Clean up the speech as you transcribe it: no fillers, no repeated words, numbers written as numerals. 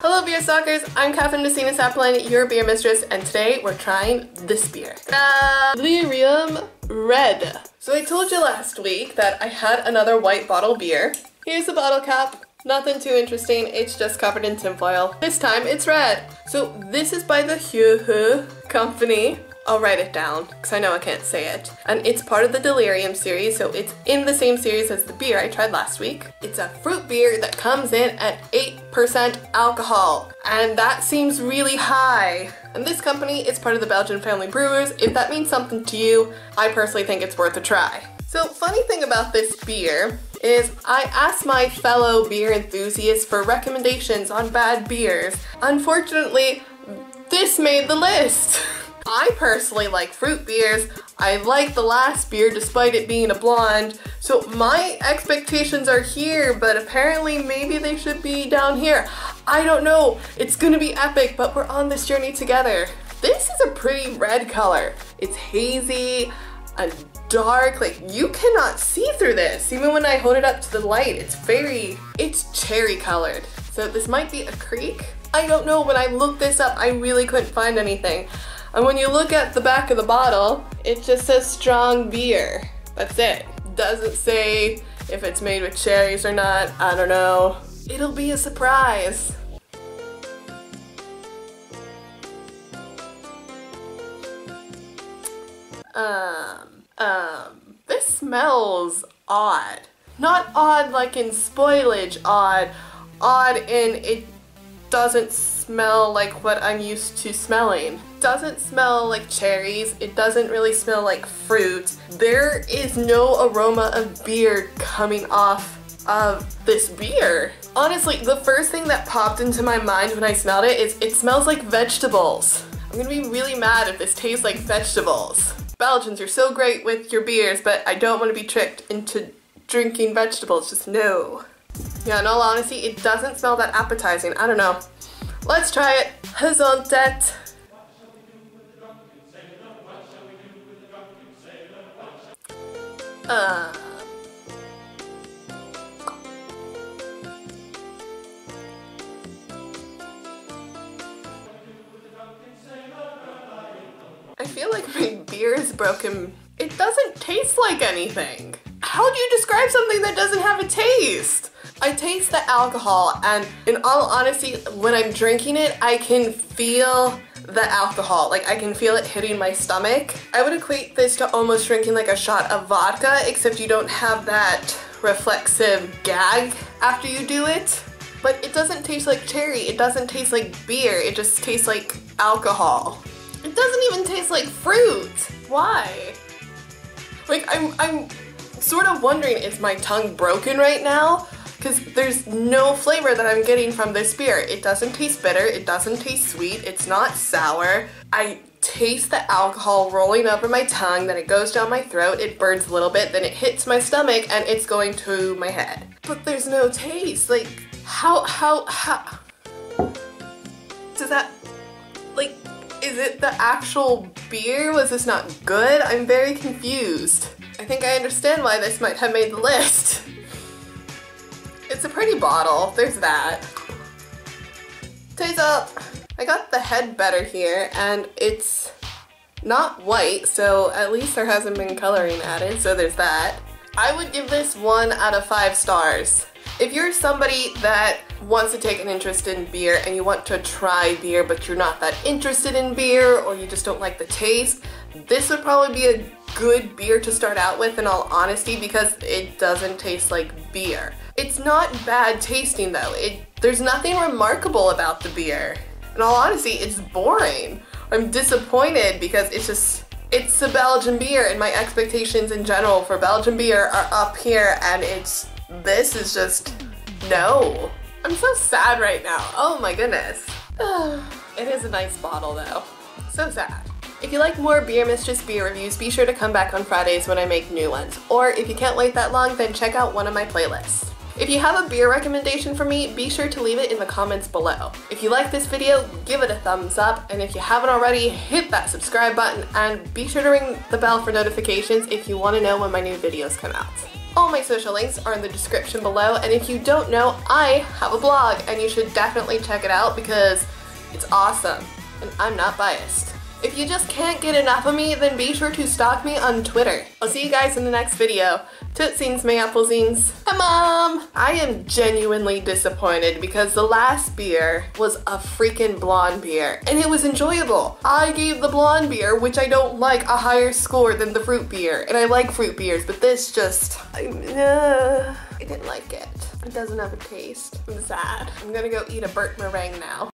Hello beer stalkers, I'm Kathryn DeSinaasappelen, your beer mistress, and today we're trying this beer. Ta-da! Delirium Red. So I told you last week that I had another white bottle beer. Here's the bottle cap. Nothing too interesting, it's just covered in tinfoil. This time it's red. So this is by the Huyghe company. I'll write it down because I know I can't say it. And it's part of the Delirium series, so it's in the same series as the beer I tried last week. It's a fruit beer that comes in at 8% alcohol, and that seems really high. And this company is part of the Belgian family brewers. If that means something to you, I personally think it's worth a try. So funny thing about this beer is I asked my fellow beer enthusiasts for recommendations on bad beers. Unfortunately, this made the list. I personally like fruit beers. I like the last beer despite it being a blonde. So my expectations are here, but apparently maybe they should be down here. I don't know. It's gonna be epic, but we're on this journey together. This is a pretty red color. It's hazy and dark, like you cannot see through this. Even when I hold it up to the light, it's cherry colored. So this might be a creek. I don't know, when I looked this up, I really couldn't find anything. And when you look at the back of the bottle, it just says strong beer. That's it. Doesn't say if it's made with cherries or not. I don't know. It'll be a surprise. This smells odd. Not odd like in spoilage odd. Odd in it doesn't smell like what I'm used to smelling. Doesn't smell like cherries. It doesn't really smell like fruit. There is no aroma of beer coming off of this beer. Honestly, the first thing that popped into my mind when I smelled it is it smells like vegetables. I'm gonna be really mad if this tastes like vegetables. Belgians, you're so great with your beers, but I don't want to be tricked into drinking vegetables. Just no. Yeah, in all honesty, it doesn't smell that appetizing. I don't know. Let's try it. Gezondheid. I feel like my beer is broken. It doesn't taste like anything. How do you describe something that doesn't have a taste? I taste the alcohol, and in all honesty, when I'm drinking it, I can feel the alcohol. Like, I can feel it hitting my stomach. I would equate this to almost drinking like a shot of vodka, except you don't have that reflexive gag after you do it. But it doesn't taste like cherry. It doesn't taste like beer. It just tastes like alcohol. It doesn't even taste like fruit. Why? Like, I'm sort of wondering, is my tongue broken right now? Because there's no flavor that I'm getting from this beer. It doesn't taste bitter, it doesn't taste sweet, it's not sour. I taste the alcohol rolling over my tongue, then it goes down my throat, it burns a little bit, then it hits my stomach, and it's going to my head. But there's no taste. Like, how does that, like, is it the actual beer? Was this not good? I'm very confused. I think I understand why this might have made the list. It's a pretty bottle, there's that. Taste up! I got the head better here, and it's not white, so at least there hasn't been coloring added, so there's that. I would give this 1 out of 5 stars. If you're somebody that wants to take an interest in beer and you want to try beer but you're not that interested in beer or you just don't like the taste, this would probably be a good beer to start out with, in all honesty, because it doesn't taste like beer. It's not bad tasting though. There's nothing remarkable about the beer. In all honesty, it's boring. I'm disappointed because it's a Belgian beer, and my expectations in general for Belgian beer are up here, and this is just, no. I'm so sad right now. Oh my goodness. It is a nice bottle though. So sad. If you like more Beer Mistress beer reviews, be sure to come back on Fridays when I make new ones. Or if you can't wait that long, then check out one of my playlists. If you have a beer recommendation for me, be sure to leave it in the comments below. If you like this video, give it a thumbs up, and if you haven't already, hit that subscribe button, and be sure to ring the bell for notifications if you want to know when my new videos come out. All my social links are in the description below, and if you don't know, I have a blog and you should definitely check it out because it's awesome and I'm not biased. If you just can't get enough of me, then be sure to stalk me on Twitter. I'll see you guys in the next video. Tootsies, my applesines. Hi, Mom! I am genuinely disappointed because the last beer was a freaking blonde beer, and it was enjoyable. I gave the blonde beer, which I don't like, a higher score than the fruit beer, and I like fruit beers, but this just, I didn't like it. It doesn't have a taste. I'm sad. I'm gonna go eat a burnt meringue now.